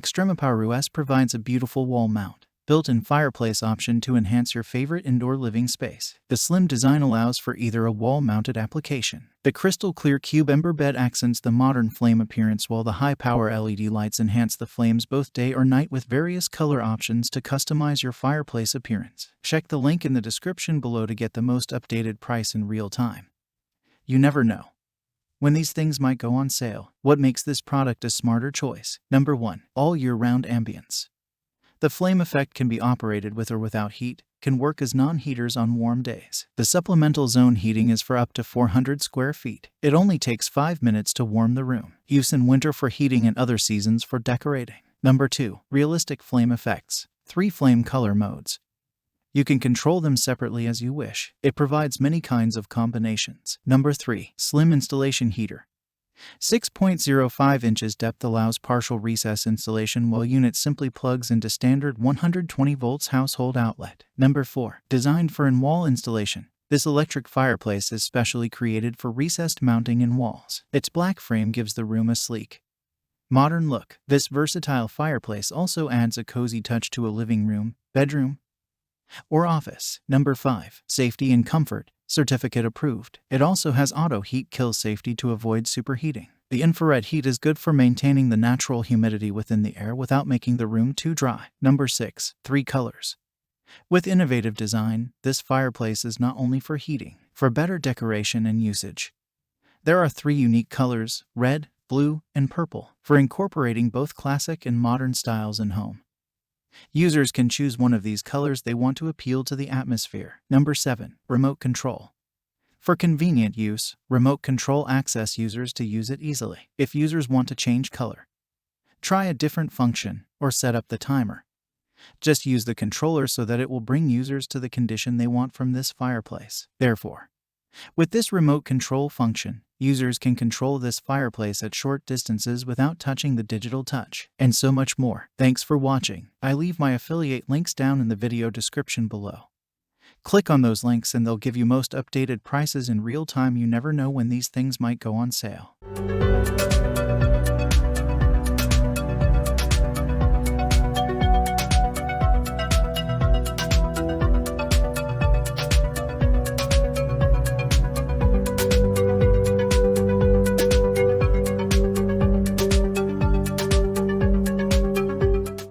XtremepowerUS provides a beautiful wall mount, built-in fireplace option to enhance your favorite indoor living space. The slim design allows for either a wall-mounted application. The crystal-clear cube ember bed accents the modern flame appearance, while the high-power LED lights enhance the flames both day or night with various color options to customize your fireplace appearance. Check the link in the description below to get the most updated price in real time. You never know when these things might go on sale. What makes this product a smarter choice? Number 1. All year-round ambience. The flame effect can be operated with or without heat, can work as non-heaters on warm days. The supplemental zone heating is for up to 400 square feet. It only takes 5 minutes to warm the room. Use in winter for heating and other seasons for decorating. Number 2. Realistic flame effects. 3 flame color modes. You can control them separately as you wish. It provides many kinds of combinations. Number 3. Slim installation heater. 6.05 inches depth allows partial recess installation, while unit simply plugs into standard 120 volts household outlet. Number 4. Designed for in-wall installation. This electric fireplace is specially created for recessed mounting in walls. Its black frame gives the room a sleek, modern look. This versatile fireplace also adds a cozy touch to a living room, bedroom, or office. Number 5. Safety and comfort. Certificate approved. It also has auto heat kill safety to avoid superheating. The infrared heat is good for maintaining the natural humidity within the air without making the room too dry. Number 6. 3 colors. With innovative design, this fireplace is not only for heating, for better decoration and usage. There are 3 unique colors: red, blue, and purple, for incorporating both classic and modern styles in home. Users can choose one of these colors they want to appeal to the atmosphere. Number 7. Remote control. For convenient use, remote control access users to use it easily. If users want to change color, try a different function, or set up the timer, just use the controller so that it will bring users to the condition they want from this fireplace. Therefore, with this remote control function, users can control this fireplace at short distances without touching the digital touch, and so much more. Thanks for watching. I leave my affiliate links down in the video description below. Click on those links and they'll give you most updated prices in real time. You never know when these things might go on sale.